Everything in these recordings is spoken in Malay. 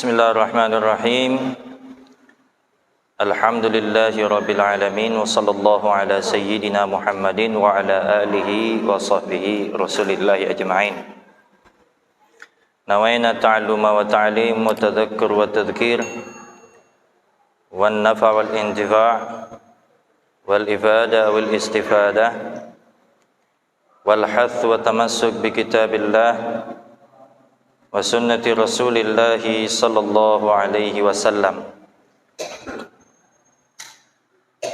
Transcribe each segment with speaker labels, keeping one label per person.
Speaker 1: Bismillahirrahmanirrahim. Alhamdulillahi rabbil alamin wa sallallahu ala sayyidina Muhammadin wa ala alihi wa sahbihi rasulillahi ajma'in. Nawaina ta'alluma wa ta'lim wa tadhakkur wa tadhkir wan nafa' wal intifa' wal ifada wal istifada wal hath wa tamassuk bi kitabillah wa sunnati rasulillahi sallallahu alaihi wasallam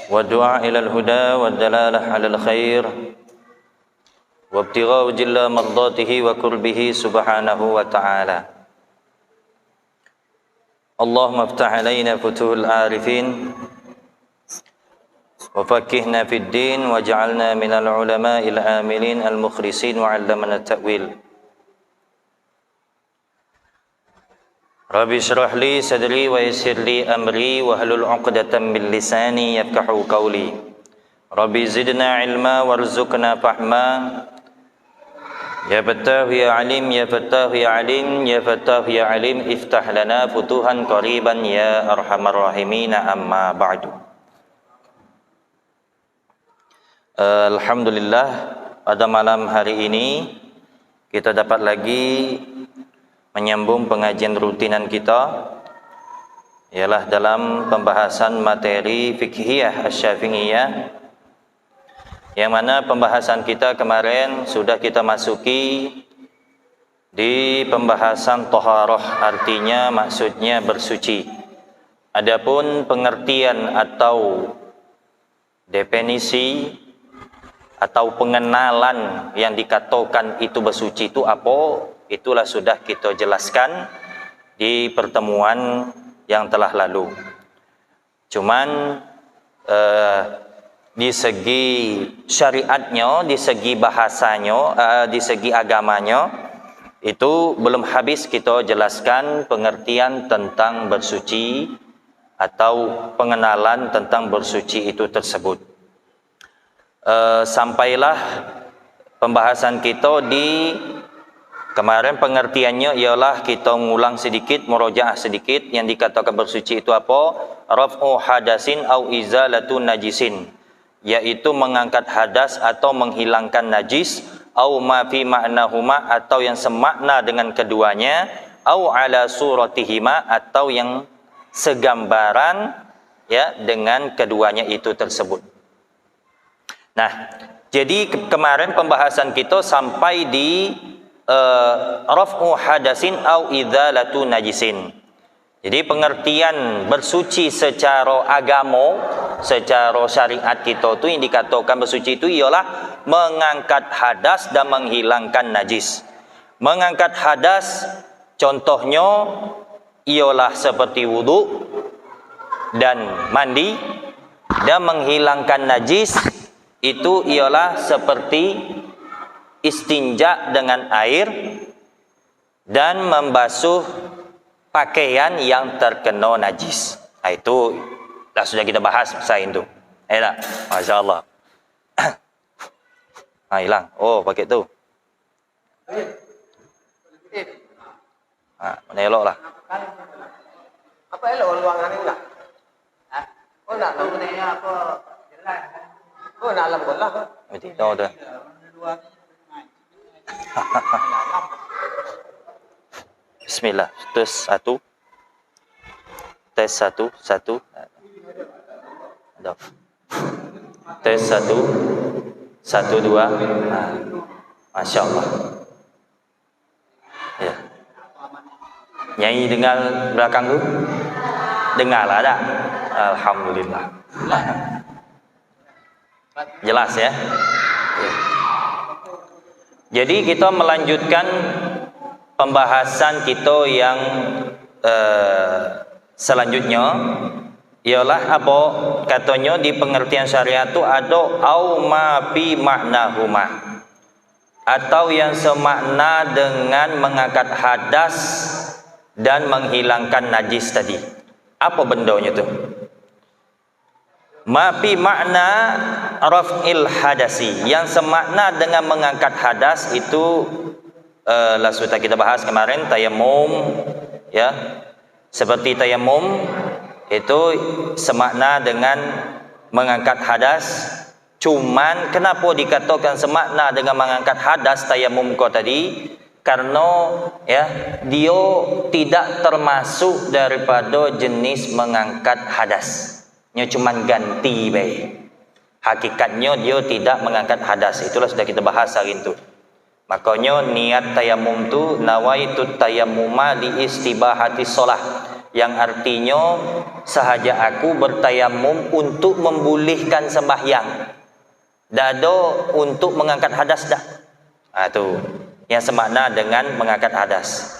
Speaker 1: wa du'a ilal huda wa dalalah alal khair wa ibtigha'u jalla mardatihi wa qurbihi subhanahu wa ta'ala. Allahumma iftah alaina futuhul arifin wa fakkihna fid din wa ja'alna minal ulama'il amilin al mukhlisin wa 'allamna ta'wil. Rabbi syrah li sadri wa yassir li amri wa hlul 'uqdatam min lisani yafqahu qawli. Rabbi zidna ilma warzuqna fahma. Ya Fattah ya Alim ya Fattah ya Alim ya Fattah ya Alim iftah lana futuhan qariban ya arhamar rahimin, amma ba'du. Alhamdulillah, pada malam hari ini kita dapat lagi menyambung pengajian rutinan kita, ialah dalam pembahasan materi fiqhiyah asy-syafi'iyah, yang mana pembahasan kita kemarin sudah kita masuki di pembahasan taharah, artinya maksudnya bersuci. Adapun pengertian atau definisi atau pengenalan yang dikatakan itu bersuci itu apa, itulah sudah kita jelaskan di pertemuan yang telah lalu. Cuman di segi syariatnya, di segi bahasanya, di segi agamanya, itu belum habis kita jelaskan pengertian tentang bersuci atau pengenalan tentang bersuci itu tersebut. Sampailah pembahasan kita di kemarin, pengertiannya ialah kita ngulang sedikit, murojaah sedikit. Yang dikatakan bersuci itu apa? Raf'u hadasin au izalatu najisin, yaitu mengangkat hadas atau menghilangkan najis, au ma fi ma'nahuma, atau yang semakna dengan keduanya, au ala suratihima, atau yang segambaran ya dengan keduanya itu tersebut. Nah, jadi kemarin pembahasan kita sampai di raf'u hadasin au idzalatu najisin. Jadi pengertian bersuci secara agama, secara syariat kita tu yang dikatakan bersuci itu ialah mengangkat hadas dan menghilangkan najis. Mengangkat hadas contohnya ialah seperti wudu dan mandi, dan menghilangkan najis itu ialah seperti istinja dengan air dan membasuh pakaian yang terkena najis. Itu dah sudah kita bahas sain tu. Tak? Masya-Allah. Hilang. Oh, pakai tu. Mana eloklah.
Speaker 2: Apa elok luangan ni enggak? Oh, nak tahu ni apa jelas. Oh, nak alam bola.
Speaker 1: Mesti tahu tu. Bismillah. Tes satu. Tes satu. Dah. Tes satu. Satu dua. Masya Allah. Ya. Nyanyi dengar belakang tu? Dengarlah tak? Alhamdulillah. Jelas ya? Ya. Jadi kita melanjutkan pembahasan kita yang selanjutnya, ialah apa katanya di pengertian syariat itu ada au ma fi ma'nahuma, atau yang semakna dengan mengangkat hadas dan menghilangkan najis tadi. Apa bendanya tu? Ma fi makna raf'il hadasi, yang semakna dengan mengangkat hadas itu sudah kita bahas kemarin, tayamum ya, Seperti tayamum itu semakna dengan mengangkat hadas. Cuman kenapa dikatakan semakna dengan mengangkat hadas tayamum kau tadi? Karena ya dia tidak termasuk daripada jenis mengangkat hadas. Nya cuman ganti baik. Hakikatnya dia tidak mengangkat hadas. Itulah sudah kita bahas hari itu. Makanya niat tayamum tu nawaitu tayammuma li istibahati shalah, yang artinya sahaja aku bertayamum untuk membolehkan sembahyang. Dado untuk mengangkat hadas dah. Tu yang semakna dengan mengangkat hadas.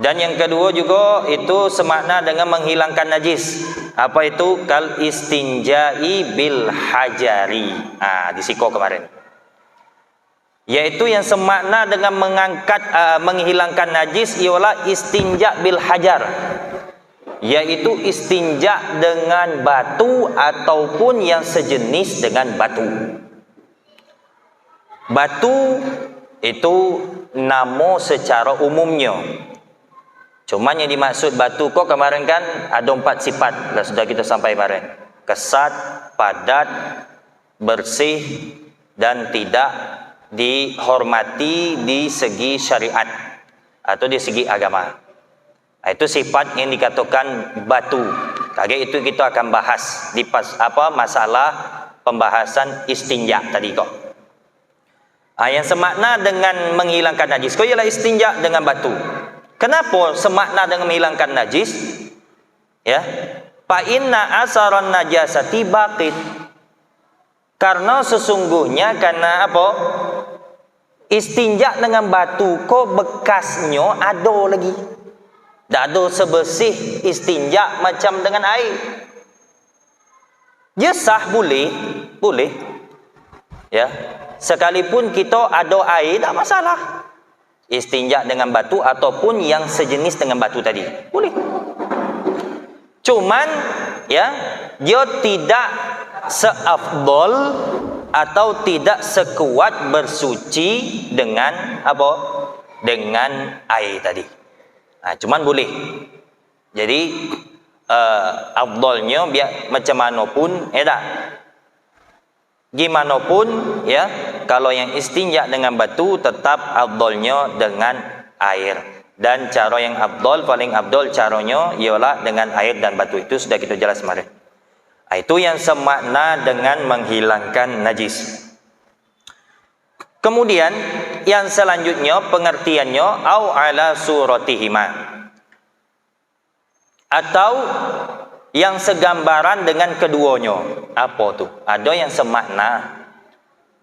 Speaker 1: Dan yang kedua juga itu semakna dengan menghilangkan najis. Apa itu? Kal istinja'i bil hajari. Di siko kemarin. Yaitu yang semakna dengan menghilangkan najis ialah istinja bil hajar. Yaitu istinja dengan batu ataupun yang sejenis dengan batu. Batu itu nama secara umumnya. Cuman yang dimaksud batu kok kemarin kan ada 4 sifat. Dah sudah kita sampai kemarin. Kesat, padat, bersih dan tidak dihormati di segi syariat atau di segi agama. Itu sifat yang dikatakan batu. Kali itu kita akan bahas di masalah pembahasan istinja tadi kok. Yang semakna dengan menghilangkan najis kok ialah istinja dengan batu. Kenapa semakna dengan menghilangkan najis? Ya. Fa inna asaran najasati baqin. Karena sesungguhnya karena apa? Istinja dengan batu kok bekasnya ada lagi. Tak ada sebersih istinja macam dengan air. Dia sah boleh. Ya. Sekalipun kita ada air tak masalah. Istinja dengan batu ataupun yang sejenis dengan batu tadi. Boleh. Cuman ya, dia tidak seafdol atau tidak sekuat bersuci dengan apa? Dengan air tadi. Cuman boleh. Jadi afdolnya biar macam mana pun tak. Gimana pun ya, kalau yang istinja dengan batu tetap afdolnya dengan air. Dan cara yang afdol, paling afdol caranya ialah dengan air dan batu. Itu sudah kita jelas kemarin. Itu yang semakna dengan menghilangkan najis. Kemudian yang selanjutnya pengertiannya au ala suratihima, atau yang segambaran dengan keduanya. Apa tu? Ada yang semakna,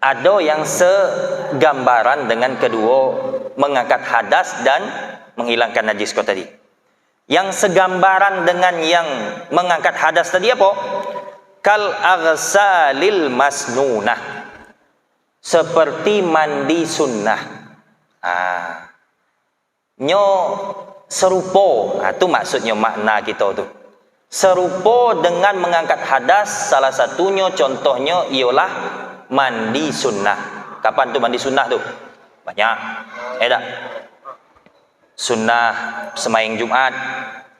Speaker 1: ada yang segambaran dengan kedua, mengangkat hadas dan menghilangkan najis kau tadi. Yang segambaran dengan yang mengangkat hadas tadi apa? Kal aghsalil masnunah, seperti mandi sunnah. Nyo serupa. Itu maksudnya makna kita tu. Serupa dengan mengangkat hadas, salah satunya contohnya ialah mandi sunnah. Kapan tu mandi sunnah tu? Banyak. Tak? Sunnah sembahyang Jumaat.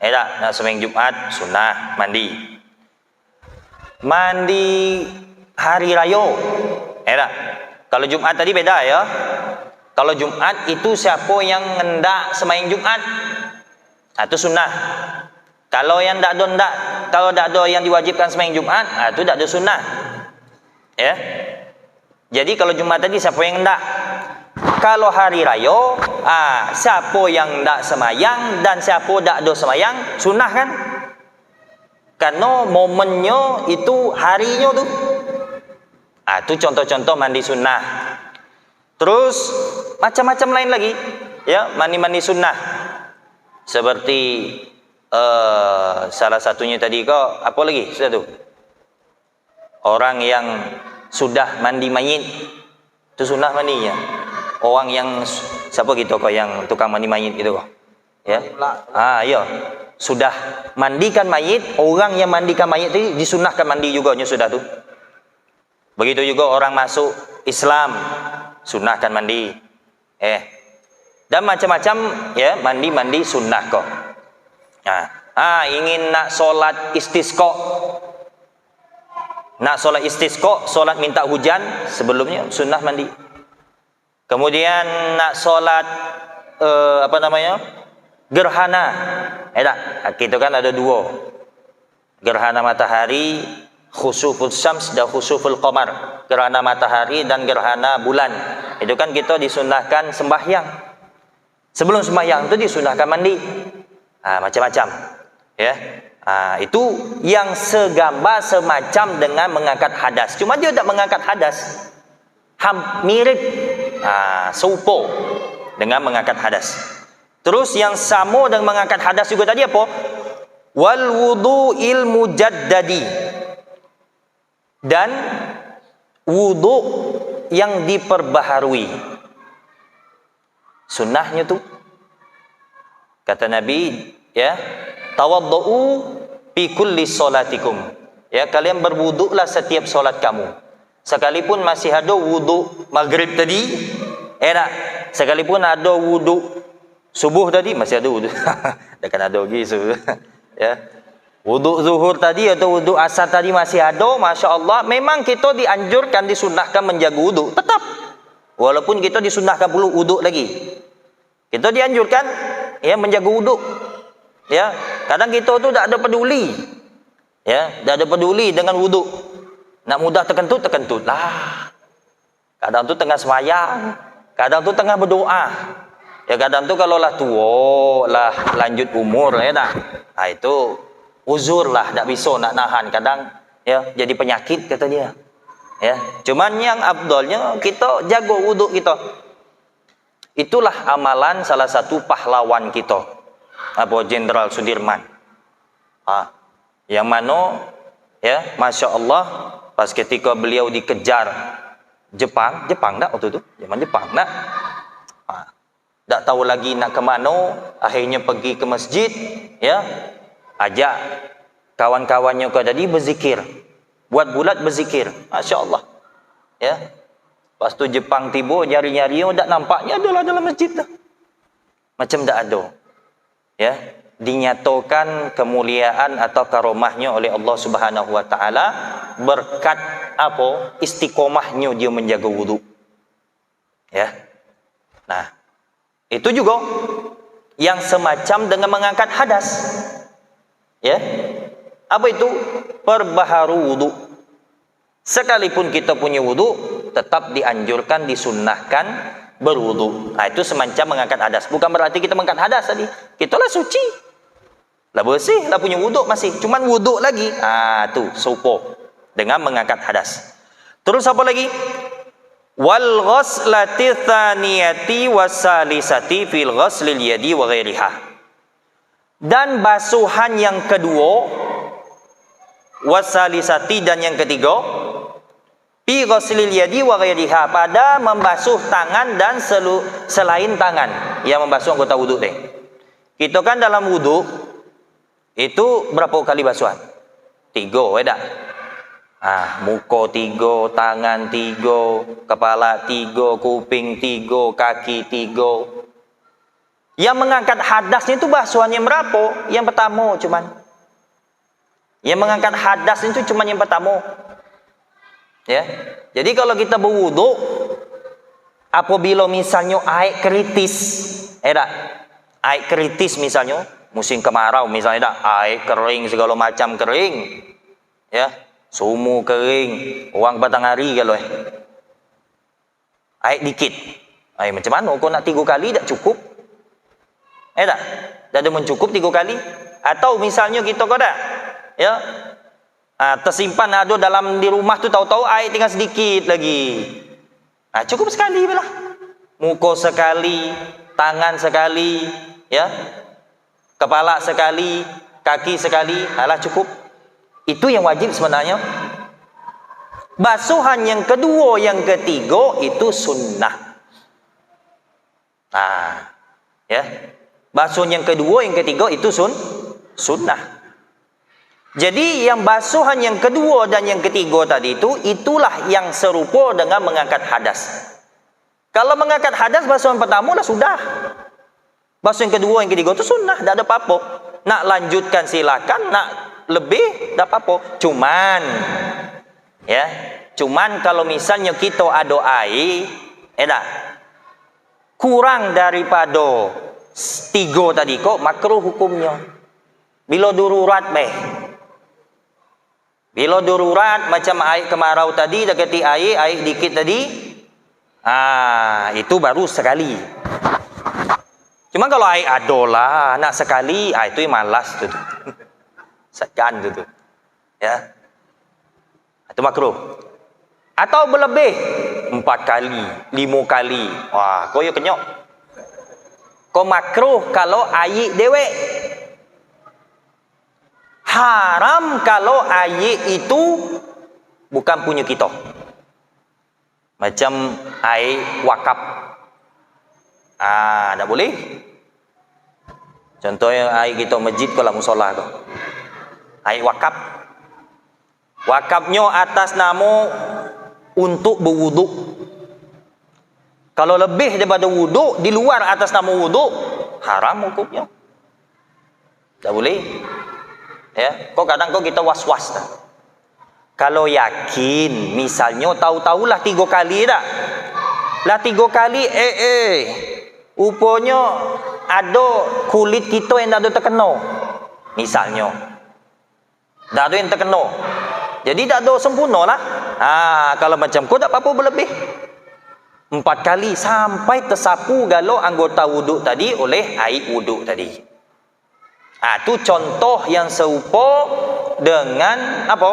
Speaker 1: Tak? Nak sembahyang Jumaat, sunnah mandi. Mandi hari raya. Tak? Kalau Jumaat tadi beda ya. Kalau Jumaat itu siapa yang hendak sembahyang Jumaat, itu sunnah. Kalau yang tak ada, kalau tak ada yang diwajibkan sembahyang Jumaat, itu tak ada sunnah. Ya. Jadi kalau Jumaat tadi siapa yang hendak? Kalau hari raya, siapa yang hendak sembahyang dan siapa tak ada sembahyang, sunnah kan? Karena momennya itu harinya tu. Itu contoh-contoh mandi sunnah. Terus macam-macam lain lagi, ya, mandi-mandi sunnah. Seperti salah satunya tadi kok apa lagi sudah tu? Orang yang sudah mandi mayit itu sunnah mandinya. Orang yang siapa gitu kok yang tukang mandi mayit gitu kok. Ya. Ya. Sudah mandikan mayit, orang yang mandikan mayit tadi disunnahkan mandi juga sudah tu. Begitu juga orang masuk Islam, sunnahkan mandi. Dan macam-macam ya, mandi sunnah kok. Ingin nak solat istisqa. Nak solat istisqa, solat minta hujan, sebelumnya sunnah mandi. Kemudian nak solat gerhana. Kita kan ada dua. Gerhana matahari, khusuful syams dan khusuful qamar. Gerhana matahari dan gerhana bulan. Itu kan kita disunnahkan sembahyang. Sebelum sembahyang itu disunnahkan mandi. Macam-macam. Ya. Itu yang segambar semacam dengan mengangkat hadas. Cuma dia tak mengangkat hadas. Mirip serupa dengan mengangkat hadas. Terus yang sama dengan mengangkat hadas juga tadi apa? Wal wudu'il mujaddadi. Dan wudu yang diperbaharui. Sunnahnya tu kata Nabi, ya, tawaddu'u fi kulli salatikum. Ya, kalian berwuduklah setiap solat kamu. Sekalipun masih ada wuduk maghrib tadi, sekalipun ada wuduk subuh tadi, masih ada wuduk. Takkan ada lagi subuh. Ya. Wuduk zuhur tadi atau wuduk asar tadi masih ada, masya-Allah. Memang kita dianjurkan, disunnahkan menjaga wuduk, tetap. Walaupun kita disunnahkan perlu wuduk lagi. Kita dianjurkan ya menjaga wuduk. Ya, kadang kita tu tak ada peduli. Ya, tak ada peduli dengan wuduk. Nak mudah terkentut lah. Kadang tu tengah sembahyang, kadang tu tengah berdoa. Ya, kadang tu kalau lah tua lah, lanjut umur ya tak. Itu uzur lah, tak bisa nak nahan. Kadang ya jadi penyakit kata dia. Ya, cuman yang afdalnya kita jaga wuduk kita. Itulah amalan salah satu pahlawan kita, Jenderal Sudirman. Yang mana ya, Masya Allah, pas ketika beliau dikejar Jepang tak waktu itu, zaman Jepang tak, tak tahu lagi nak ke mana, akhirnya pergi ke masjid, ya, ajak kawan-kawannya tadi berzikir, buat bulat berzikir, Masya Allah, ya. Pas tu Jepang tiba, nyari-nyari, tak nampaknya adalah dalam masjid dah. Macam tak ada. Ya, dinyatakan kemuliaan atau karomahnya oleh Allah Subhanahu wa taala berkat apa? Istiqomahnya dia menjaga wudu. Ya. Nah, itu juga yang semacam dengan mengangkat hadas. Ya. Apa itu? Perbaharu wudu. Sekalipun kita punya wudu, tetap dianjurkan, disunnahkan berwudu. Itu semacam mengangkat hadas. Bukan berarti kita mengangkat hadas tadi. Kita lah suci. Lah bersih, lah punya wuduk masih. Cuman wuduk lagi. Tu serupa dengan mengangkat hadas. Terus apa lagi? Wal ghaslati tsaniyati wasalisati fil ghaslil yadi wa ghairiha. Dan basuhan yang kedua, wasalisati dan yang ketiga, fi ghaslil yadi wa ghairiha, pada membasuh tangan dan selain tangan, yang membasuh anggota wuduk deh. Kita kan dalam wuduk itu berapa kali basuhan? 3, tak? Muka 3, tangan 3, kepala 3, kuping 3, kaki 3. Yang mengangkat hadasnya itu basuhannya berapa? Yang pertama cuman. Yang mengangkat hadas itu cuman yang pertama. Ya. Jadi kalau kita berwuduk, apabila misalnya air kritis, tak? Air kritis misalnya, musim kemarau misalnya tak? Air kering segala macam kering. Ya, sumur kering, orang batang hari kalau air dikit. Macam mana kau nak 3 kali tak cukup? Tak? Tak ada mencukup 3 kali. Atau misalnya kita kau tak? Ya. Tersimpan ada dalam di rumah tu, tahu-tahu air tinggal sedikit lagi. Cukup sekali belah. Muka sekali, tangan sekali, ya. Kepala sekali, kaki sekali, alah cukup. Itu yang wajib sebenarnya. Basuhan yang kedua, yang ketiga itu sunnah. Ya. Basuhan yang kedua, yang ketiga itu sunnah. Jadi yang basuhan yang kedua dan yang ketiga tadi itu, itulah yang serupa dengan mengangkat hadas. Kalau mengangkat hadas, basuhan pertama dah sudah. Basuhan yang kedua, yang ketiga itu sunnah, tak ada apa-apa. nak lanjutkan silakan, nak lebih tak apa-apa. Cuman ya, cuman kalau misalnya kita ada air, tak kurang daripada 3 tadi kok makruh hukumnya. Bila darurat bila darurat macam air kemarau tadi, dah kati air dikit tadi, itu baru sekali. Cuma kalau air adolah nak sekali, itu yang malas tu. Segan tu. Ya. Itu makruh. Atau berlebih 4 kali, 5 kali. Wah, kau ya kenyok. Kau makruh kalau air dewek. Haram kalau air itu bukan punya kita. Macam air wakaf. Tak boleh. Contohnya air kita masjid kalau musola tu. Air wakaf. Wakafnya atas nama untuk berwuduk. Kalau lebih daripada wuduk, di luar atas nama wuduk, haram hukumnya. Tak boleh. Ya, kok kadang kita was-was dah. Kalau yakin, misalnya tahu-tahulah 3 kali dah. Lah 3 kali, rupanya ada kulit kita yang tak ada terkena. Misalnya. Tak ada yang terkena. Jadi tak ada sempurna lah. Kalau macam kau tak apa-apa berlebih. 4 kali sampai tersapu galau anggota wuduk tadi oleh air wuduk tadi. Tu contoh yang serupa dengan apa?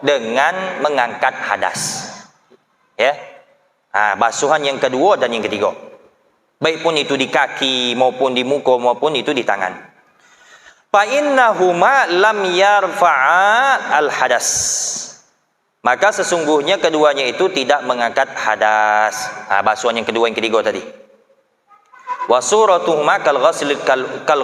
Speaker 1: Dengan mengangkat hadas. Ya. Basuhan yang kedua dan yang ketiga. Baik pun itu di kaki maupun di muka maupun itu di tangan. Fa innahuma lam yarfa'a al-hadas. Maka sesungguhnya keduanya itu tidak mengangkat hadas. Basuhan yang kedua yang ketiga tadi. Wa suratuhuma kal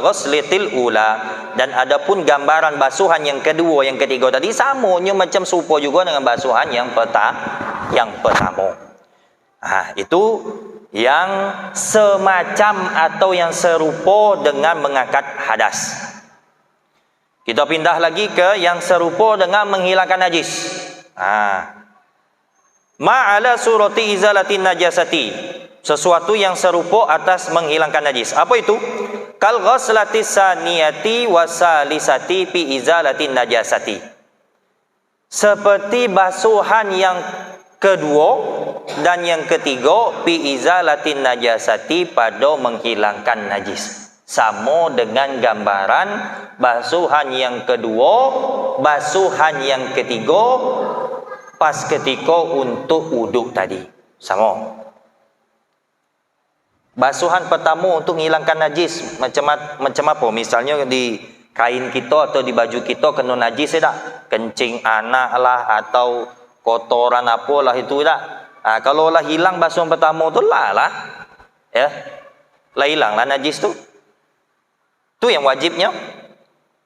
Speaker 1: ghaslitil ula, dan adapun gambaran basuhan yang kedua yang ketiga tadi samanya macam serupa juga dengan basuhan yang pertama. Itu yang semacam atau yang serupa dengan mengangkat hadas. Kita pindah lagi ke yang serupa dengan menghilangkan najis. Ma'ala surati izalatin najasati. Sesuatu yang serupa atas menghilangkan najis. Apa itu? Kal ghaslatis saniyati wasalisati fi izalatin najasati. Seperti basuhan yang kedua dan yang ketiga fi izalatin najasati, pada menghilangkan najis. Sama dengan gambaran basuhan yang kedua, basuhan yang ketiga pas ketika untuk wuduk tadi. Sama. Basuhan pertama untuk menghilangkan najis macam apa? Misalnya di kain kita atau di baju kita kena najis tak? Kencing anak lah atau kotoran apalah itu tak? Kalau lah hilang basuhan pertama tu lah. Ya. Lah hilang lah najis tu. Tu yang wajibnya.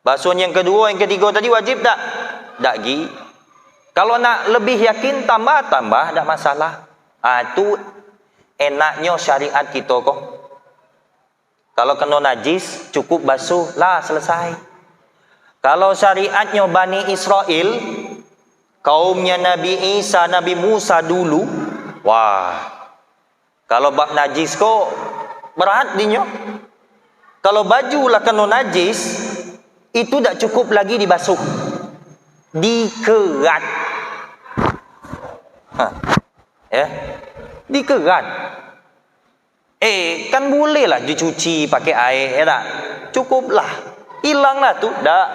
Speaker 1: Basuhan yang kedua, yang ketiga tadi wajib tak? Tak gi. Kalau nak lebih yakin tambah tak masalah. Tu enaknya syariat kita kok. Kalau kena najis cukup basuh lah, selesai. Kalau syariatnya Bani Israel, kaumnya Nabi Isa, Nabi Musa dulu, kalau bab najis kok berat dinyo. Kalau baju lah kena najis, itu tak cukup lagi dibasuh, dikerat. Dikerat. Kan bolehlah dicuci pakai air, tak? Cukuplah. Hilanglah tu. Tak.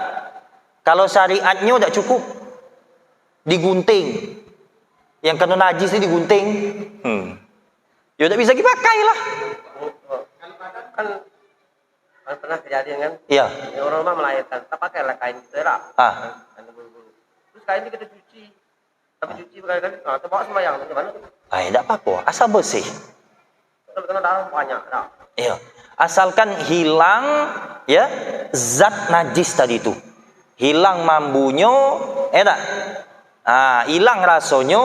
Speaker 1: Kalau syariatnya tak cukup, digunting. Yang kena najis ni digunting. Ya tak bisa dipakai lah.
Speaker 2: Kan pernah kejadian kan?
Speaker 1: Iya.
Speaker 2: Orang rumah melahirkan, tak pakailah kain kita tak? Terus kain itu kita cuci. Tapi cuci berkali-kali, kita bawa sembahyang. Macam mana?
Speaker 1: Tak apa-apa. Asal bersih.
Speaker 2: Kalau kena darah banyak tak?
Speaker 1: Iya. Asalkan hilang ya zat najis tadi tu. Hilang mambunya, tak? Hilang rasanya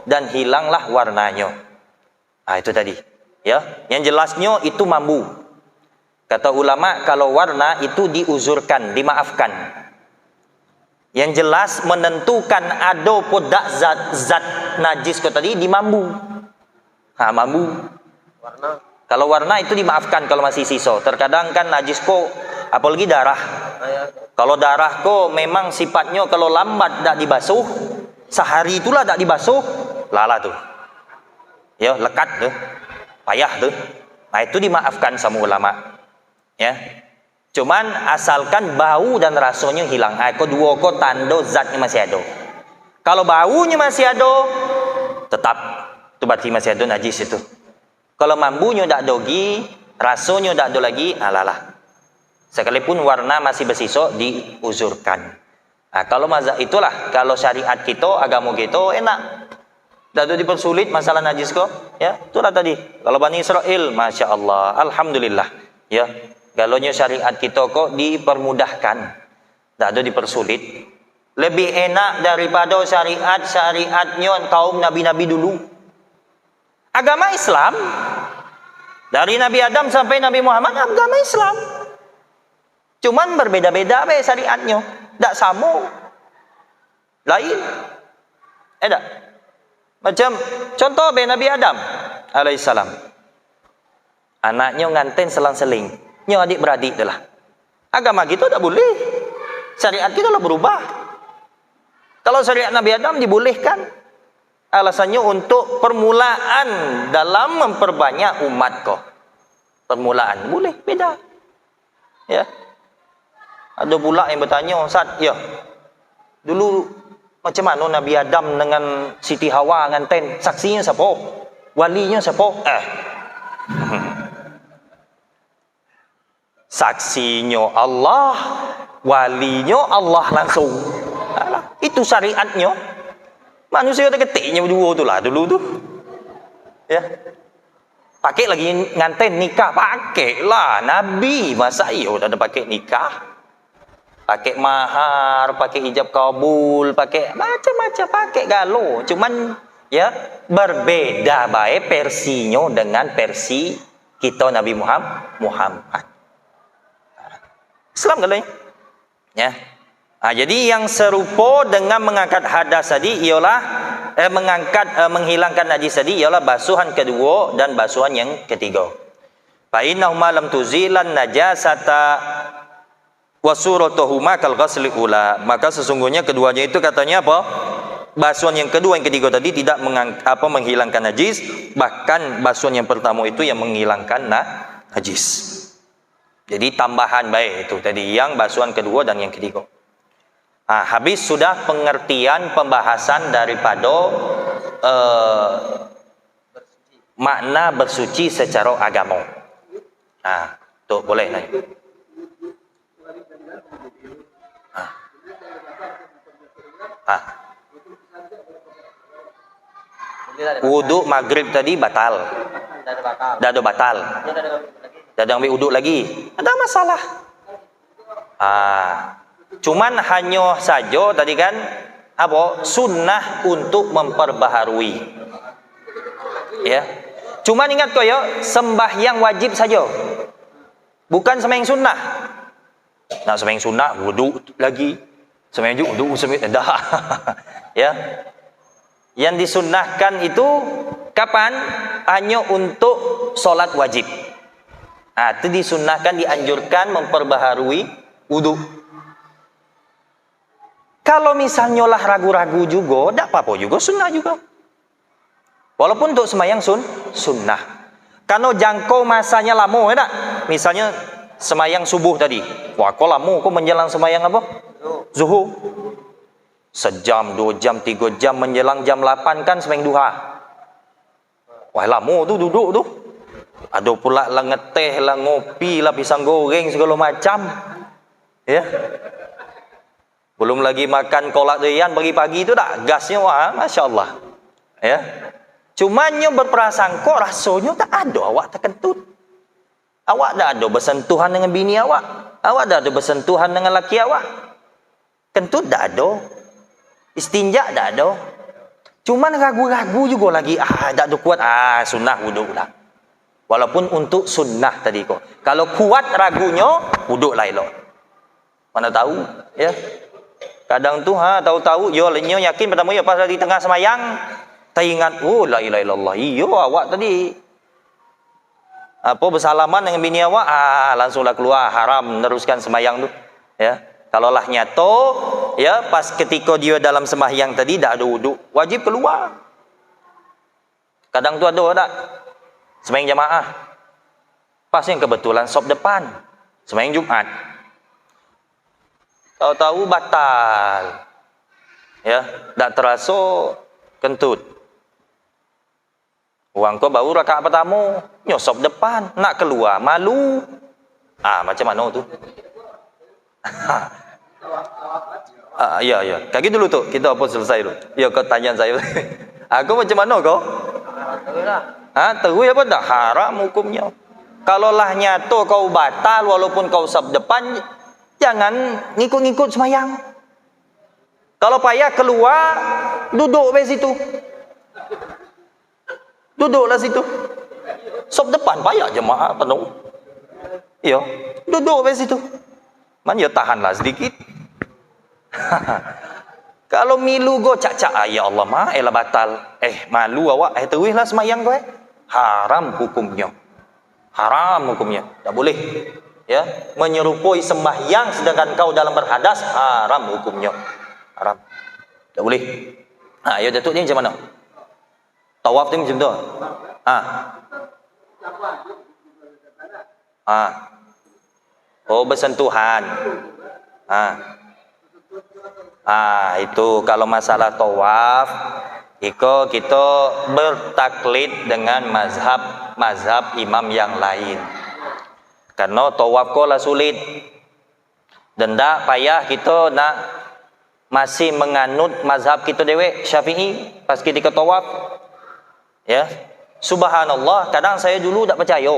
Speaker 1: dan hilanglah warnanya. Itu tadi. Ya, yang jelasnya itu mambu. Kata ulama, kalau warna itu diuzurkan, dimaafkan. Yang jelas menentukan ada podak zat najis ko tadi di mambu. Mambu.
Speaker 2: Warna.
Speaker 1: Kalau warna itu dimaafkan kalau masih sisa. Terkadang kan najis ko, apalagi darah. Kalau darah ko memang sifatnya kalau lambat tak dibasuh, sehari itulah tak dibasuh, lala tuh. Ya, lekat tuh. Payah tuh. Nah, itu dimaafkan sama ulama. Ya. Cuman asalkan bau dan rasanya hilang. Kedua ko tanda zatnya masih ada. Kalau baunya masih ada, tetap itu berarti masih ada najis itu. Kalau mambunya tak ada lagi, rasanya tak ada lagi, alalah. Sekalipun warna masih bersisa diuzurkan. Nah, kalau mazhab itulah, kalau syariat kita, agama kita enak. Tak ada dipersulit masalah najis kok. Ya, itulah tadi. Kalau Bani Israel, Masya Allah, Alhamdulillah. Ya, galaunya syariat kita kok dipermudahkan. Tak ada dipersulit. Lebih enak daripada syariatnya kaum nabi-nabi dulu. Agama Islam dari Nabi Adam sampai Nabi Muhammad, agama Islam. Cuman berbeda-beda be syariatnya. Tak sama. Lain. Tak? Macam contoh be Nabi Adam alaihissalam. Anaknya nganten selang-seling. Nyo adik-beradik itulah. Agama kita tak boleh. Syariat kita lah berubah. Kalau syariat Nabi Adam dibolehkan. Alasannya untuk permulaan dalam memperbanyak umat kok. Permulaan boleh beda. Ya. Ada pula yang bertanya, Ustaz, ya. Dulu macam mana Nabi Adam dengan Siti Hawa nganten? Saksinya siapa? Walinya siapa? Saksinya Allah, walinya Allah langsung. Alah, itu syariatnya. Manusia ketiknya berdua tu lah dulu tu. Ya. Pakai lagi nganten nikah, pakai lah. Nabi masa iya dah ada pakai nikah. Pakai mahar, pakai hijab kabul, pakai macam-macam, pakai galo. Cuman ya berbeda baik versinya dengan versi kita Nabi Muhammad. Islam kan ya. Nah, jadi yang serupa dengan mengangkat hadas tadi ialah menghilangkan najis tadi ialah basuhan kedua dan basuhan yang ketiga. Fa innahuma lam tuzilan najasata wa suratuhuma kal ghasli ula. Maka sesungguhnya keduanya itu katanya apa? Basuhan yang kedua yang ketiga tadi tidak menghilangkan najis, bahkan basuhan yang pertama itu yang menghilangkan najis. Jadi tambahan baik itu tadi yang basuhan kedua dan yang ketiga. Habis sudah pengertian pembahasan daripada makna bersuci secara agama. Tuh boleh nanya. Wuduk maghrib tadi batal. Dah ada batal. Dah ada ambil wuduk lagi. Ada masalah. Cuman hanya saja tadi kan apa sunnah untuk memperbaharui. Ya. Cuman ingat kau ya, sembahyang wajib saja. Bukan sembahyang sunnah. Nak sembahyang sunnah wuduk lagi. Sembahyang wuduk dah. Ya. Yang disunnahkan itu kapan? Hanya untuk solat wajib. Itu disunnahkan, dianjurkan memperbaharui wuduk. Kalau misalnya lah ragu-ragu juga, tak apa-apa juga, sunnah juga. Walaupun untuk sembahyang sunnah. Kalau jangkau masanya lama, ya tak? Misalnya sembahyang subuh tadi. Wah, kok lama, kok menjelang sembahyang apa? Zuhur. Sejam, 2 jam, 3 jam menjelang jam 8 kan sembahyang duha. Wah, lama tu duduk tu. Ada pula lah ngeteh, lah ngopi, lah pisang goreng segala macam. Ya. Belum lagi makan kolak durian pagi-pagi itu tak gasnya wah, Masya Allah. Ya. Cumannya berprasangka rasanya tak ada awak terkentut. Awak tak ada bersentuhan dengan bini awak. Awak tak ada bersentuhan dengan laki awak. Kentut tak ada. Istinja tak ada. Cuman ragu-ragu juga lagi. Tak ada kuat. Sunnah wuduk lah. Walaupun untuk sunnah tadi kok. Kalau kuat ragunya, wuduklah elok. Mana tahu, ya. Kadang tu tahu-tahu yo yakin pertama ya pas di tengah semayang teringat, oh la ilaha illallah. Iyo awak tadi apa bersalaman dengan bini awak, langsunglah keluar, haram meneruskan sembahyang tu, ya. Kalau lah nyato, ya, pas ketika dia dalam sembahyang tadi tak ada wuduk, wajib keluar. Kadang tu ada tak sembahyang jamaah, pas yang kebetulan sop depan sembahyang Jumat, tahu-tahu batal, ya, tak terasa kentut. Orang kau baru rakaat pertama, nyosop depan, nak keluar, malu. Macam mana tu? Ya. Kaki dulu tu, kita apa selesai dulu. Ya, kau tanya saya. Kau macam mana kau? Terus apa dah? Haram hukumnya. Kalau lah nyato kau batal, walaupun kau sop depan, jangan ngikut-ngikut semayang. Kalau payah keluar, duduk di situ. Duduklah situ. Sop depan payah jemaah penuh. Ya, duduk di situ. Man ya tahanlah sedikit. Kalau milu go cak-cak, ya Allah elah batal. Malu awak, teruslah semayang kau. Haram hukumnya. Haram hukumnya. Tak boleh. Ya, menyerupai sembahyang sedangkan kau dalam berhadas, haram hukumnya. Haram. Tak boleh. Ya Datuk ni macam mana? Tawaf tu macam tu. Oh, bersentuhan. Itu kalau masalah tawaf, kita bertaklid dengan mazhab imam yang lain. Karena tawaf ko lah sulit. Dan tak payah kita nak masih menganut mazhab kita dewek Syafi'i pas ketika tawaf. Ya, subhanallah, kadang saya dulu tak percaya.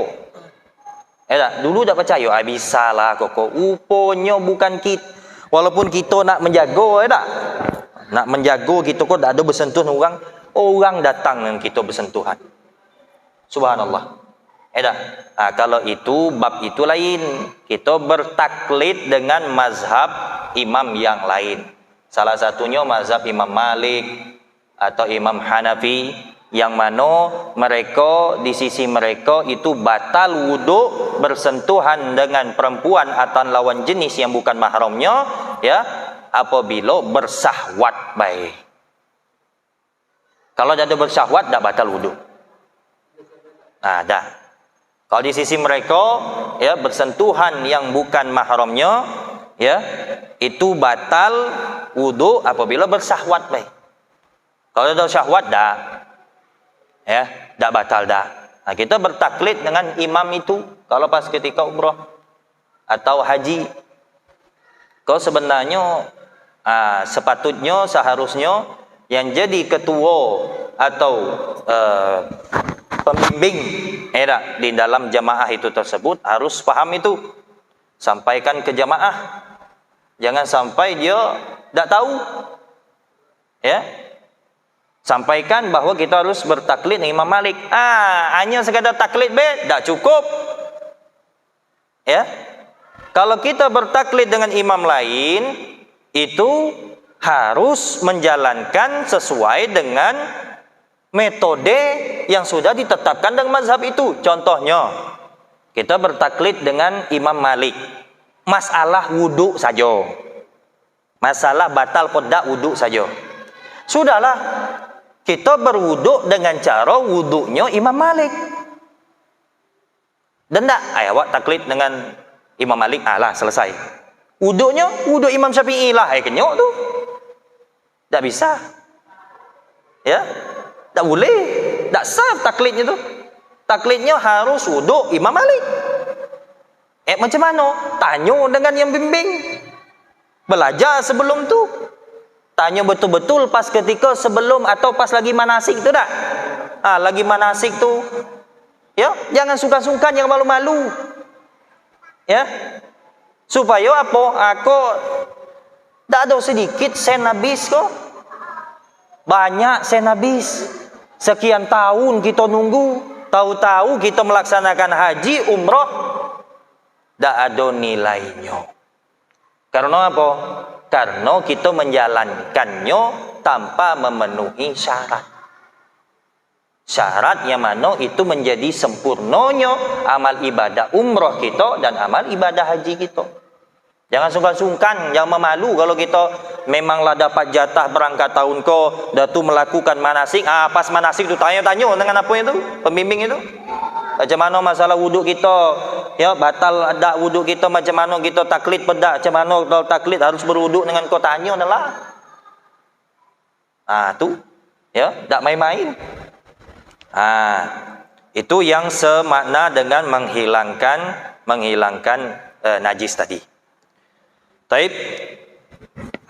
Speaker 1: Dulu tak percaya. Bisalah kok. Uponya bukan kita. Walaupun kita nak menjaga, nak menjaga kita kok tak ada bersentuh orang. Orang datang dengan kita bersentuhan. Subhanallah. Kalau itu bab itu lain. Kita bertaklid dengan mazhab imam yang lain. Salah satunya mazhab Imam Malik atau Imam Hanafi, yang mana mereka di sisi mereka itu batal wuduk bersentuhan dengan perempuan atau lawan jenis yang bukan mahramnya, ya, apabila bersahwat baik. Kalau ada bersahwat dah batal wuduk. Dah. Kalau di sisi mereka, ya, bersentuhan yang bukan mahramnya, ya, itu batal wuduk apabila bersahwat baik. Kalau ada syahwat dah, ya, dah batal dah. Kita bertaklid dengan imam itu kalau pas ketika umrah atau haji. Kau sebenarnya sepatutnya seharusnya yang jadi ketua atau pembimbing di dalam jamaah itu tersebut harus paham itu. Sampaikan ke jamaah. Jangan sampai dia tak tahu. Ya. Sampaikan bahawa kita harus bertaklid dengan Imam Malik. Hanya sekadar taklid tak cukup. Ya. Kalau kita bertaklid dengan imam lain, itu harus menjalankan sesuai dengan metode yang sudah ditetapkan dengan mazhab itu. Contohnya, kita bertaklid dengan Imam Malik. Masalah wuduk saja. Masalah batal podak wuduk saja. Sudahlah. Kita berwuduk dengan cara wuduknya Imam Malik. Dan tak, awak taklid dengan Imam Malik, selesai. Wuduknya, wuduk Imam Syafi'i lah, kenyok tu. Tak bisa. Ya, tak boleh. Tak sah taklidnya tu. Taklidnya harus wuduk Imam Malik. Macam mana? Tanya dengan yang bimbing. Belajar sebelum tu. Tanya betul-betul pas ketika sebelum atau pas lagi manasik tu tak? Lagi manasik tu, ya, jangan sungkan-sungkan, jangan malu-malu. Ya. Supaya apa? Aku tak ada sedikit sen habis kok. Banyak sen habis. Sekian tahun kita nunggu. tahu-tahu kita melaksanakan haji, umroh, tak ada nilainya. Karena apa? Karena kita menjalankannya tanpa memenuhi syarat. Syarat yang mana itu menjadi sempurnanya amal ibadah umroh kita dan amal ibadah haji kita. Jangan sungkan-sungkan, jangan memalu kalau kita memanglah dapat jatah berangkat tahun ko, dah tu melakukan manasik. Pas manasik tu tanya-tanya dengan apa itu? Pembimbing itu. Macam mana masalah wuduk kita? Ya, batal ada wuduk kita, macam mana kita taklid pedak, macam mana kalau taklid harus berwuduk dengan kau tanya lah. Tu ya, tak main-main. Itu yang semakna dengan menghilangkan najis tadi. Taib,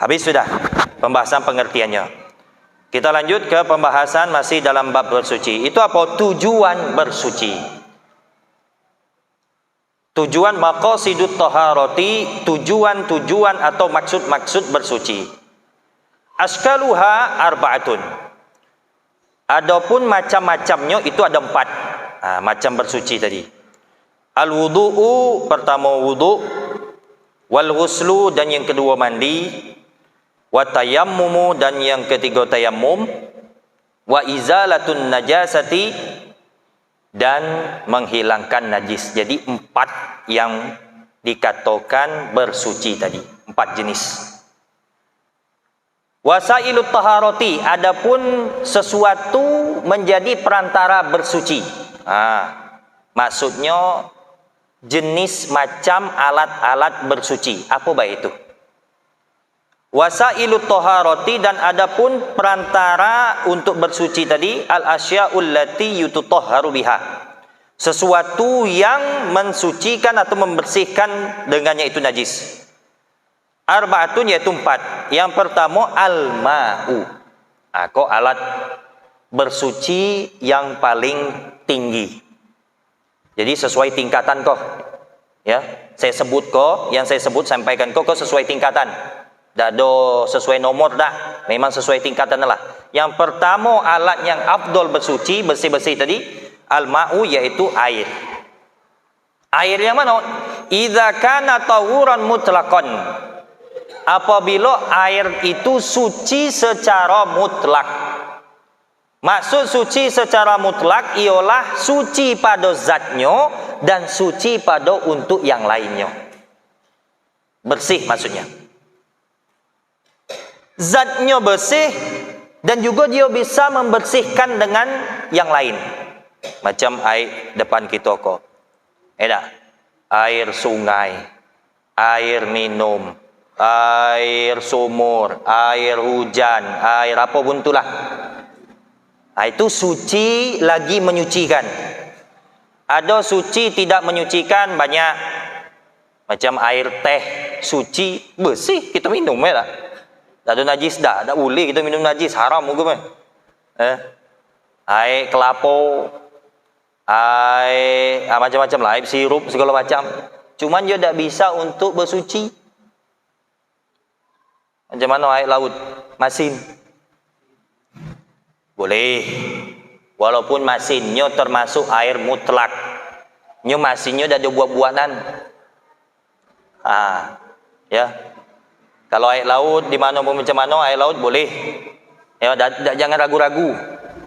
Speaker 1: habis sudah pembahasan pengertiannya. Kita lanjut ke pembahasan masih dalam bab bersuci. Itu apa? Tujuan bersuci. Tujuan maqasidut taharati, tujuan-tujuan atau maksud-maksud bersuci. Askaluha arba'atun. Adapun macam-macamnya itu ada 4. Macam bersuci tadi. Al-wudu'u, pertama wudu', wal ghuslu, dan yang kedua mandi, wa tayammumu, dan yang ketiga tayammum, wa izalatun najasati, dan menghilangkan najis. Jadi 4 yang dikatakan bersuci tadi, 4 jenis. Wasailut taharati, adapun sesuatu menjadi perantara bersuci. Maksudnya jenis macam alat-alat bersuci. Apa baik itu? Wasailut taharati, dan adapun perantara untuk bersuci tadi, al-asya'ul lati yututahharu biha. Sesuatu yang mensucikan atau membersihkan dengannya itu najis. Arba'atun, yaitu 4. Yang pertama al-ma'u. Kok alat bersuci yang paling tinggi. Jadi sesuai tingkatan kok. Ya, saya sebut kok, yang saya sebut sampaikan kok sesuai tingkatan. Tak ada sesuai nomor dah, memang sesuai tingkatan lah. Yang pertama alat yang afdol bersuci, bersih-bersih tadi, al-ma'u, yaitu air. Air yang mana? Idza kana tahuran mutlaqan. Apabila air itu suci secara mutlak. Maksud suci secara mutlak ialah suci pada zatnya dan suci pada untuk yang lainnya. Bersih maksudnya. Zatnya bersih dan juga dia bisa membersihkan dengan yang lain. Macam air depan kita kok. Air sungai, air minum, air sumur, air hujan, air apa pun itulah. Itu suci lagi menyucikan. Ada suci tidak menyucikan banyak. Macam air teh suci, bersih, kita minum ya tak? Tak ada najis dah, tak boleh kita minum najis, haram hukum. Air kelapa, air macam-macam lah, air sirup segala macam. Cuman dia tak bisa untuk bersuci. Macam mana air laut, masin? Boleh. Walaupun masinnya termasuk air mutlak. Nya masinnya dah ada buat-buatan. Ya. Kalau air laut di mana pun macam mana air laut boleh. Ya, jangan ragu-ragu.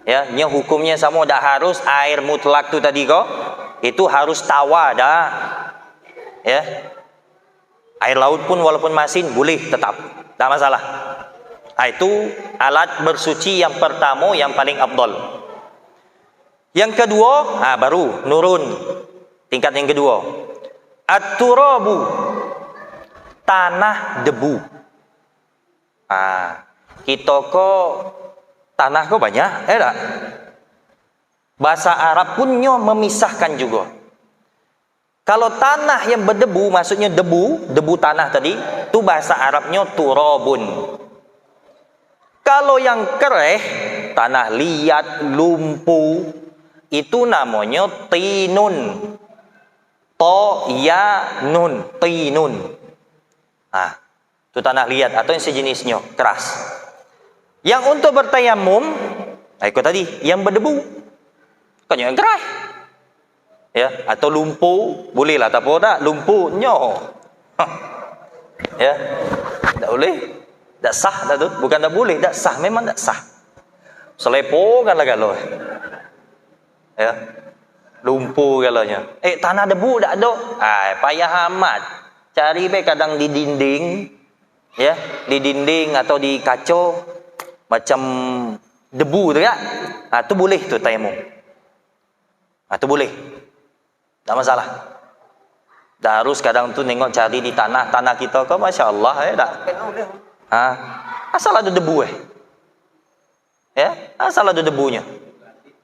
Speaker 1: Ya, nya hukumnya sama, dak harus air mutlak tu tadi kok. Itu harus tawa dah. Ya. Air laut pun walaupun masin boleh tetap. Tak masalah. Itu alat bersuci yang pertama yang paling afdal. Yang kedua, baru nurun. Tingkat yang kedua. At-turabu. Tanah debu. Kita kok tanah kok banyak, tak? Bahasa Arab punnya memisahkan juga. Kalau tanah yang berdebu, maksudnya debu tanah tadi, itu bahasa Arabnya turabun. Kalau yang kereh, tanah liat, lumpuh, itu namanya tinun. Toyanun, tinun. Itu tanah liat atau yang sejenisnya, keras. Yang untuk bertayamum, ikut tadi, yang berdebu. Kan yang keras. Ya, atau lumpur, boleh lah, tak apa tak, lumpurnya. Ya, tak boleh. Tak sah dah tu, bukan tak boleh, tak sah, memang tak sah. Selepo kan lah kalau. Ya. Lumpur kalanya. Tanah debu tak ada. Payah amat. Cari be kadang di dinding, ya, di dinding atau di kaca macam debu tu ya. Tu boleh tu tayamum. Tu boleh. Tak masalah. Dah harus kadang tu tengok cari di tanah kita kau masya-Allah ya tak. Asal ada debu ya, asal ada debunya.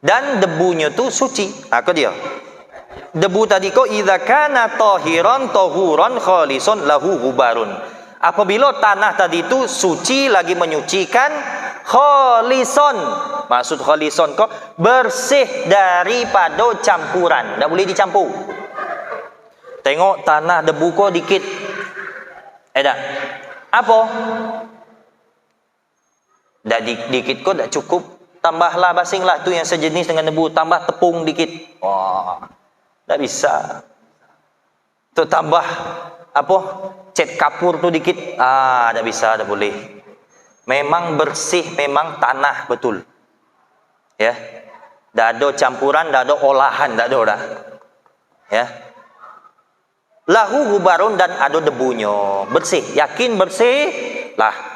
Speaker 1: Dan debunya tu suci. Kau dia. Debu tadi kau idza kana tahiran tahuran khalisun lahu ghubarun. Apabila tanah tadi tu suci lagi menyucikan, khalison. Maksud khalison kau bersih daripada campuran. Tak boleh dicampur. Tengok tanah debu kau dikit. Tak. Apa? Dah dikit kau tak cukup. Tambahlah basinglah tu yang sejenis dengan debu, tambah tepung dikit. Wah, tak bisa. Tu tambah apa? Cat kapur tu dikit. Tak bisa, tak boleh. Memang bersih, memang tanah betul. Ya. Dah ada campuran, dah ada olahan, dah ada dah. Ya. Lahu gubarun dan ada debunya. Bersih, yakin bersih lah.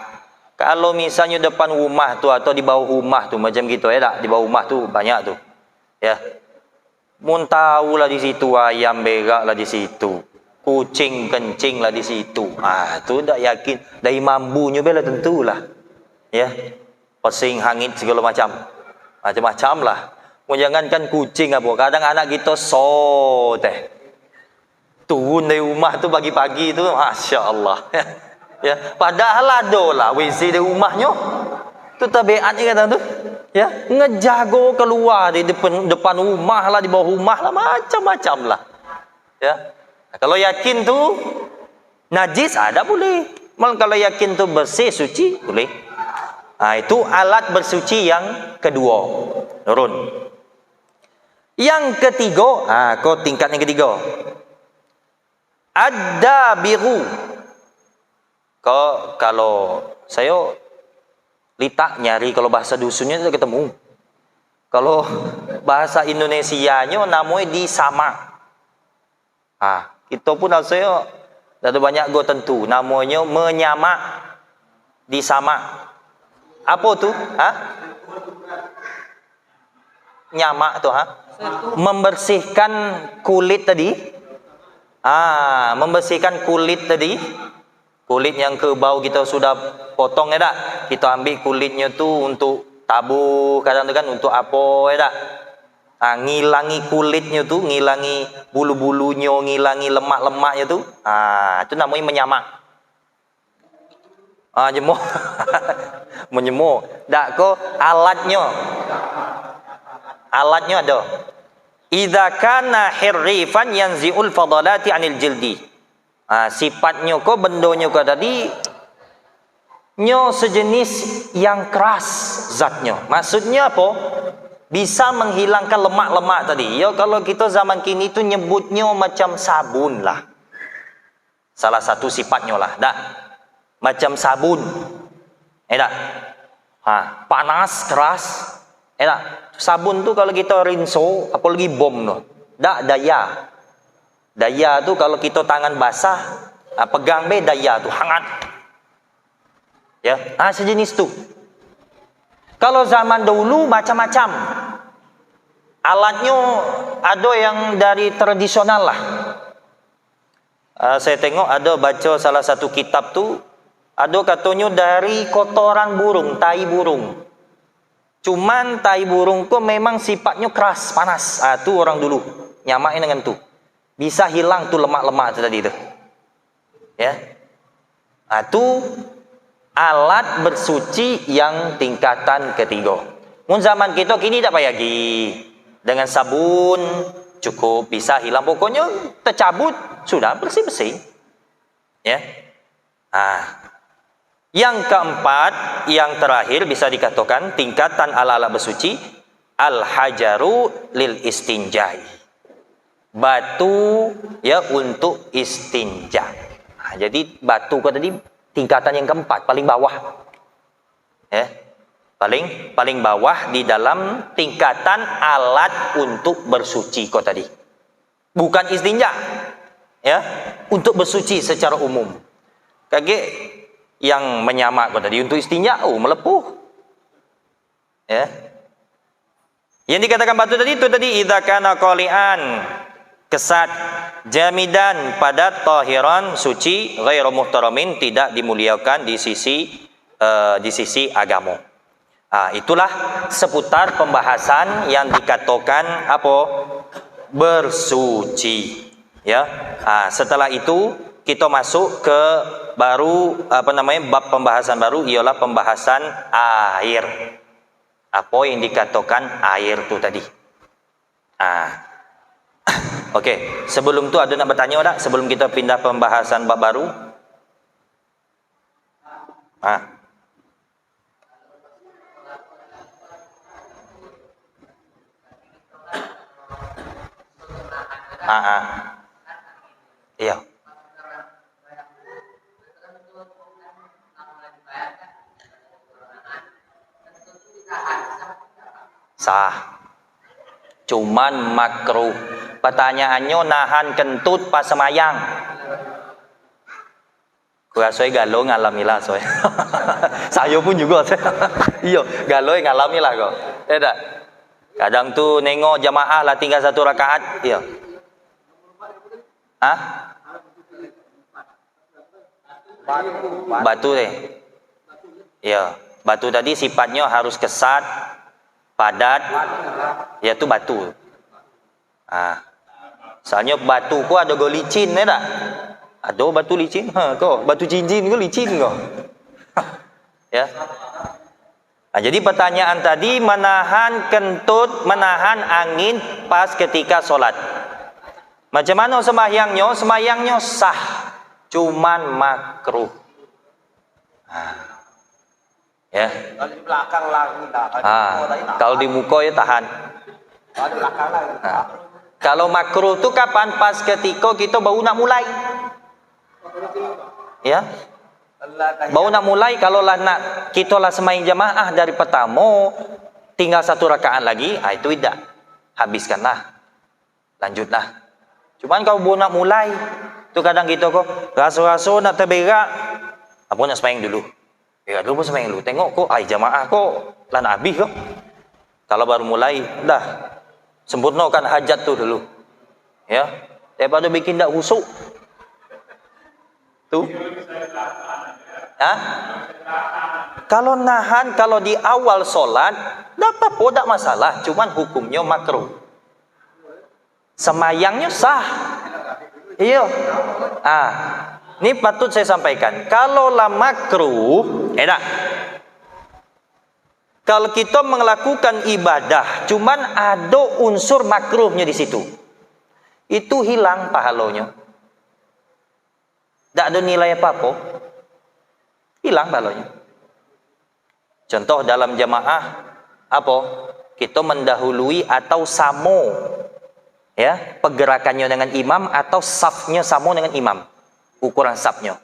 Speaker 1: Kalau misalnya depan rumah tu atau di bawah rumah tu macam gitu ya tak, di bawah rumah tu banyak tu. Ya. Mun tahulah di situ ayam berak lah di situ. Kucing kencing lah di situ. Tu dak yakin dari mambunya bela tentulah. Ya. Pesing hangit segala macam. Macam-macam lah. Mun jangankan kucing apa, kadang anak kita teh. Turun dari rumah tu pagi-pagi tu masya-Allah. Ya, padahal ada lah WC di rumahnya. Tu tabiatnya kata tu. Ya, ngejago keluar di depan rumah lah, di bawah rumah lah, macam-macam lah. Ya. Kalau yakin tu najis ada boleh. Mal kalau yakin tu bersih suci boleh. Itu alat bersuci yang kedua. Turun. Yang ketiga, kau tingkat yang ketiga. Ad-dabiru. Kalau saya litak nyari kalau bahasa dusunnya tidak ketemu. Kalau bahasa Indonesianya namanya disama. Kita pun saya ada banyak go tentu namanya menyamak, disama. Apa tu? Nyamak tu membersihkan kulit tadi. Membersihkan kulit tadi. Kulit yang kebau kita sudah potong ya tak? Kita ambil kulitnya tu untuk tabuh kadang tu kan, untuk apa ya tak? Ngilangi kulitnya tu, ngilangi bulu-bulunya, ngilangi lemak-lemaknya tu. Itu namanya menyamak. Jemur. Menyemur. Tak kau alatnya. Alatnya ada. Idza kana hirrifan yanzi'ul fadalati 'anil jildi. Sifatnya kau bendonya kau tadi nyo sejenis yang keras zatnya. Maksudnya apa? Bisa menghilangkan lemak-lemak tadi. Ya, kalau kita zaman kini tu nyebutnya macam sabun lah. Salah satu sifatnya lah, dak. Macam sabun. Tak? Panas, keras. Tak? Sabun tu kalau kita rinso, apalagi bom tu. Dak daya. Daya tu kalau kita tangan basah, pegang daya tu hangat. Ya, sejenis tu. Kalau zaman dulu macam-macam. Alatnya ada yang dari tradisional lah. Saya tengok ada baca salah satu kitab tu, ada katanya dari kotoran burung, tai burung. Cuman tai burung tu memang sifatnya keras, panas. Tu orang dulu nyamain dengan tu. Bisa hilang tu lemak-lemak tu tadi tu. Ya. Tu alat bersuci yang tingkatan ketiga. Mun zaman kita kini tak payah lagi. Dengan sabun cukup bisa hilang, pokoknya tercabut sudah bersih-bersih. Ya. Yang keempat, yang terakhir bisa dikatakan tingkatan ala-ala bersuci al-hajaru lil istinjai. batu ya untuk istinja. Jadi batu kau tadi tingkatan yang keempat, paling bawah. Ya. Paling bawah di dalam tingkatan alat untuk bersuci kau tadi. Bukan istinja. Ya, untuk bersuci secara umum. Kage yang menyamak kau tadi untuk istinja, melepuh. Ya. Yang dikatakan batu tadi itu tadi idza kana qali'an, kesat, jamidan, padat, tahiran, suci, ghairu muhtaramin, tidak dimuliakan di sisi agama. Itulah seputar pembahasan yang dikatakan apa? Bersuci. Ya. Setelah itu kita masuk ke bab pembahasan baru, ialah pembahasan air. Apa yang dikatakan air itu tadi. Okey, sebelum tu ada nak bertanya tak? Sebelum kita pindah pembahasan bab baru. Iya. Sah. Cuman makruh. Pertanyaannya nahan kentut pas semayang. Gua soy galau ngalamilah soy. Saya pun juga saya. Iya, galau ngalamilah kok. Tak? Kadang tu nengok jamaah lah tinggal 1 rakaat, iya. Batu deh. Ya, batu tadi sifatnya harus kesat, padat, yaitu batu. Soalnya batu ku ada go licin tak? Ada batu licin, kau batu cincin ku licin kau. Ya. Jadi pertanyaan tadi menahan kentut, menahan angin pas ketika solat. Macam mana sembahyangnya? Sembahyangnya sah, cuman makruh. Ya.
Speaker 2: Kalau di belakang lagi dah.
Speaker 1: Kalau di muka ya tahan.
Speaker 2: Kalau di belakang lagi.
Speaker 1: Kalau makruh tu kapan? Pas ketika kita baru nak mulai. Ya. Baru nak mulai, kalau lah nak kita lah sembahyang jamaah dari pertama tinggal 1 rakaat lagi, itu tidak. Habiskanlah. Lanjutlah. Cuman kalau baru nak mulai, tu kadang kita kok rasa-rasa nak terberak, apa nak sembahyang dulu. Berak dulu pun sembahyang dulu. Tengok kok jamaah kok lah nak habis kok. Kalau baru mulai, dah sempurnakan hajat tu dulu. Ya. Daripada bikin tak husuk. Tu. Kalau nahan, kalau di awal solat, tak apa-apa, tak masalah. Cuman hukumnya makruh. Semayangnya sah. Iya. Ini patut saya sampaikan. Kalau lah makruh, tak. Kalau kita melakukan ibadah, cuman ada unsur makruhnya di situ, itu hilang pahalanya. Tak ada nilai apa-apa. Hilang pahalanya. Contoh dalam jamaah, apa? Kita mendahului atau samo, ya, pergerakannya dengan imam atau safnya sama dengan imam, ukuran safnya.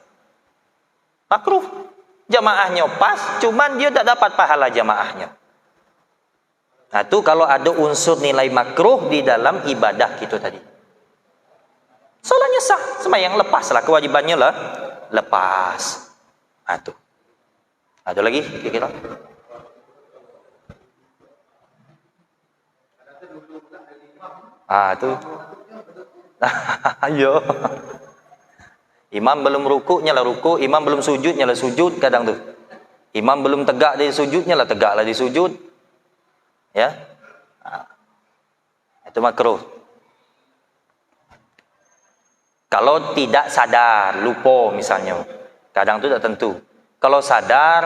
Speaker 1: Makruh. Jamaahnya pas, cuman dia tak dapat pahala jamaahnya. Itu kalau ada unsur nilai makruh di dalam ibadah kita tadi. Solatnya sah, sembahyang lepaslah, kewajibannya lah lepas. Itu. Ada lagi kira-kira? Itu. Ayo. Imam belum ruku, nyala ruku. Imam belum sujud, nyala sujud. Kadang tu. Imam belum tegak dari sujud, nyala tegak lah di sujud. Ya. Itu makruh. Kalau tidak sadar, lupa misalnya. Kadang tu tak tentu. Kalau sadar,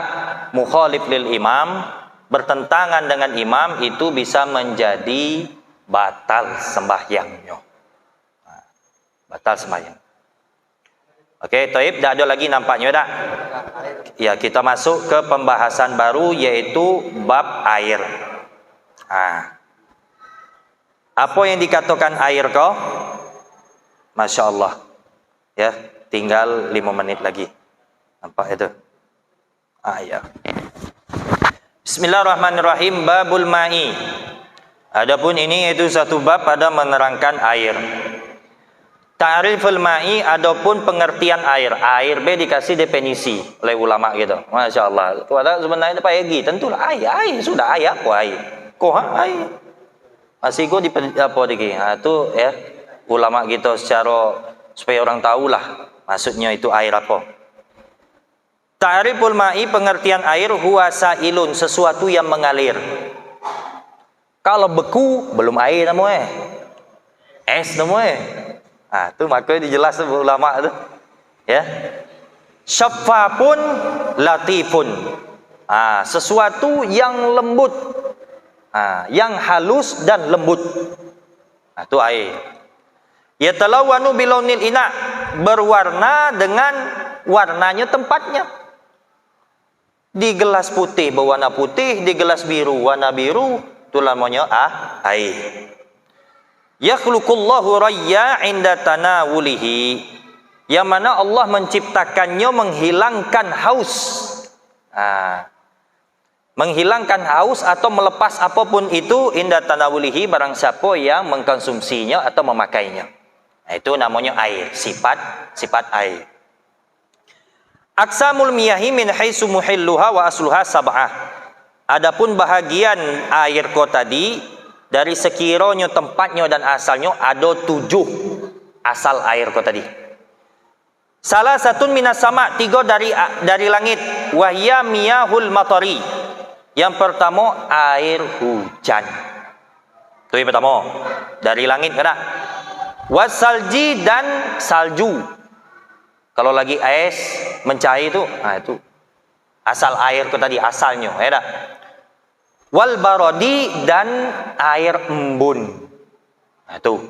Speaker 1: mukhalif lil imam, bertentangan dengan imam, itu bisa menjadi batal sembahyangnya. Batal sembahyang. Okey, taib, dah ada lagi nampaknya tak? Ya, kita masuk ke pembahasan baru, yaitu bab air. Apa yang dikatakan air kau? Masya Allah. Ya, tinggal 5 menit lagi. Nampak itu? Ya. Bismillahirrahmanirrahim. Babul ma'i. Adapun ini yaitu satu bab pada menerangkan air. Ta'riful ma'i, adapun pengertian air. Air B dikasih definisi oleh ulama gitu. Masya Allah. Padahal sebenarnya apa lagi? Tentulah air sudah air apa air? Air. Masih di apa diki? Itu ya ulama gitu secara supaya orang tahulah maksudnya itu air apa. Ta'riful ma'i, pengertian air, huwa sailun, sesuatu yang mengalir. Kalau beku belum air namanya. Es namanya. Itu maka dijelas ulama itu. Ya. Syaffafun latifun. Sesuatu yang lembut. Yang halus dan lembut. Itu air. Yatalawanu bilaunil ina, berwarna dengan warnanya tempatnya. Di gelas putih berwarna putih, di gelas biru warna biru, itu namanya air. Yakhluqullahu rayya 'inda tanawulihi, yang mana Allah menciptakannya menghilangkan haus. Menghilangkan haus atau melepas apapun itu, inda tanawulihi, barang siapa yang mengkonsumsinya atau memakainya. Itu namanya air, sifat air. Aqsamul miyahi min haitsu muhilluha wa asluha sab'ah. Adapun bahagian air ko tadi dari sekiranya tempatnya dan asalnya ada 7 asal air ko tadi. Salah satu minas sama, 3 dari langit. Wahya miyahul matari. Yang pertama air hujan. Itu yang pertama dari langit kena. Wasalji dan salju. Kalau lagi es mencair itu, itu asal air itu tadi asalnya, ya dah. Wal barodi, dan air embun. Itu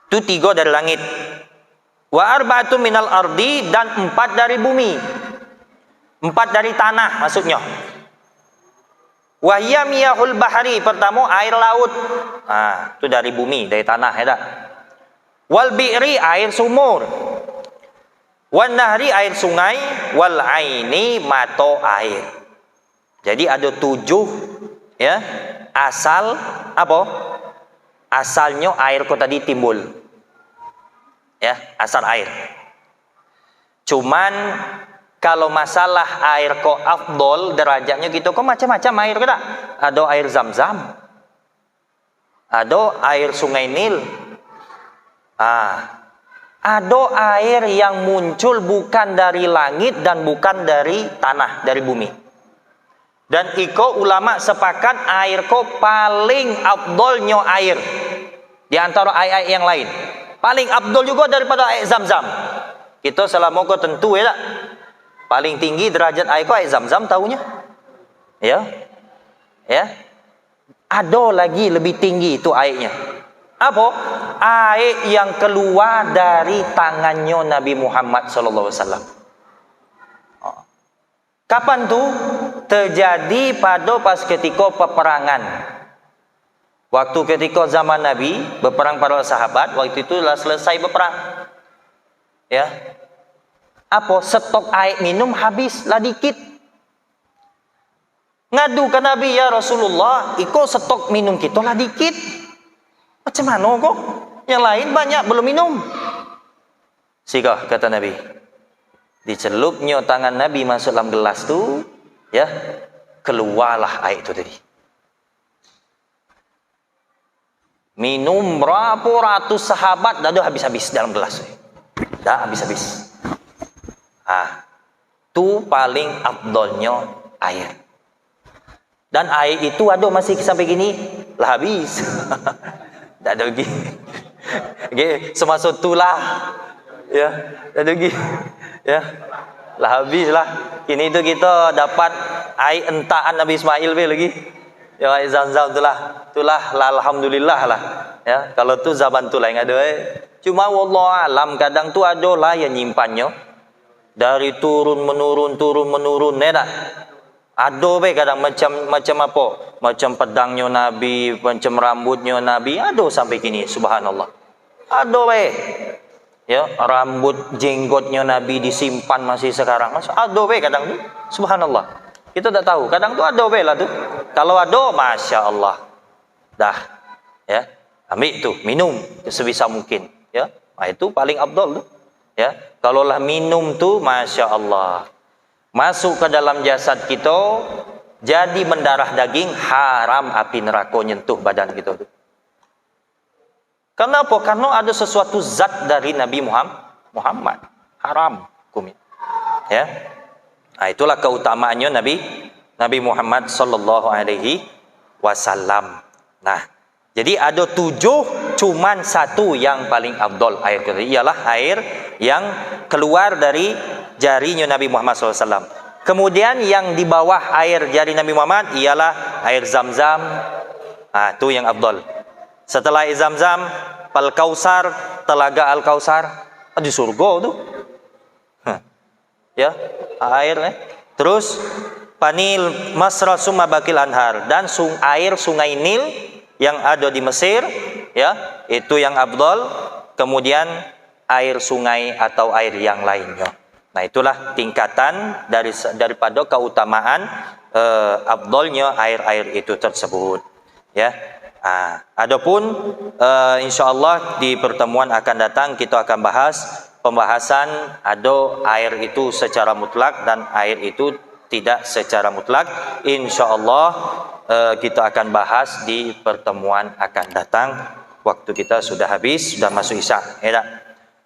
Speaker 1: 3 dari langit. Wa arba'atu minal ardi, dan 4 dari bumi. 4 dari tanah maksudnya. Wahya miyahul bahari, pertama air laut. Itu dari bumi, dari tanah, ya dah. Wal bi'ri, air sumur. Wan nahri, air sungai. Wal aini, mata air. Jadi ada 7 ya asal apa? Asalnya air kok tadi timbul. Ya, asal air. Cuman kalau masalah air kok afdol derajatnya gitu, kok macam-macam air kita. Ada air Zam-Zam. Ada air Sungai Nil. Ada air yang muncul bukan dari langit dan bukan dari tanah, dari bumi. Dan iko ulama sepakat air ko paling afdolnya air di antara air yang lain. Paling afdol juga daripada air Zam-Zam. Kita selama ko tentu ya tak? Paling tinggi derajat air ko air Zam-Zam tahunya. Ya. Ada lagi lebih tinggi itu airnya. Apa? Air yang keluar dari tangannya Nabi Muhammad sallallahu alaihi wasallam. Kapan tuh? Terjadi pada pas ketika peperangan. Waktu ketika zaman Nabi berperang para sahabat, waktu itu telah selesai berperang. Ya. Apa? Stok air minum habis lah dikit. Ngadu ke Nabi, ya Rasulullah, iko stok minum kita lah dikit. Macam mana kok? Yang lain banyak belum minum. Sikah kata Nabi. Dicelupnya tangan Nabi masuk dalam gelas tu, ya, keluarlah air itu tadi. Minum berapa ratus sahabat, dah habis-habis dalam gelas. Dah habis-habis. Tu paling afdolnya air. Dan air itu ada masih sampai gini, lah habis. Tak ada lagi. Okay, semasa itulah. Ya, tak ada lagi. Ya, lah habis lah. Kini tu kita dapat air entaan Nabi Ismail lagi. Ya, air Zam-Zam itulah alhamdulillah lah. Ya, kalau tu zaman tu lah yang ada. Cuma wallah alam kadang tu ada lah yang nyimpannya. Dari turun menurun, ya tak? Ado be kadang macam apa? Macam pedangnya Nabi, macam rambutnya Nabi, ado sampai kini, subhanallah. Ado be. Ya, rambut jenggotnya Nabi disimpan masih sekarang. Mas ado be kadang tu, subhanallah. Kita tak tahu, kadang tu ado be lah tu. Kalau ado, masya Allah. Dah, ya. Ambil tu, minum sebisa mungkin, ya. Nah, itu paling afdal tu. Ya, kalaulah minum tu, masya Allah, masuk ke dalam jasad kita, jadi mendarah daging, haram api neraka nyentuh badan kita tu. Kenapa? Karena ada sesuatu zat dari Nabi Muhammad, haram hukumnya. Ya, nah, itulah keutamaannya Nabi Muhammad sallallahu alaihi wasallam. Nah, jadi ada 7, cuman 1 yang paling afdal air kita, ialah air yang keluar dari jarinya Nabi Muhammad SAW. Kemudian yang di bawah air jari Nabi Muhammad ialah air Zam-Zam. Ah, itu yang afdal. Setelah air Zam-Zam, Al-Kausar, telaga Al-Kausar, di surga tu. Ya, air Terus Panil Masra Summa Bakil Anhar, dan air sungai Nil yang ada di Mesir, ya, itu yang afdal. Kemudian air sungai atau air yang lainnya. Nah, itulah tingkatan daripada keutamaan afdalnya air-air itu tersebut, ya. Adapun insyaallah di pertemuan akan datang kita akan bahas pembahasan ada air itu secara mutlak dan air itu tidak secara mutlak. Insyaallah kita akan bahas di pertemuan akan datang. Waktu kita sudah habis, sudah masuk isya, ya tak?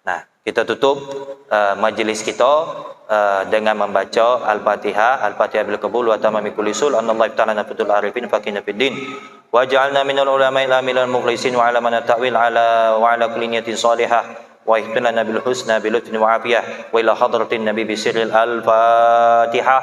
Speaker 1: Nah, kita tutup majlis kita dengan membaca Al-Fatihah. Al-Fatihah bil qabul wa tamami kulli sul. Anallahu ta'ala nafatul arifin faqina fid din. Wa ja'alna minal ulama'i lamil mukhlisin wa 'ala man ta'wil 'ala wa 'ala kulli niyatin salihah. Wa ihtilana bil husna bil lutfi wa afiyah wa ila hadratin nabi bi sirril al-Fatihah.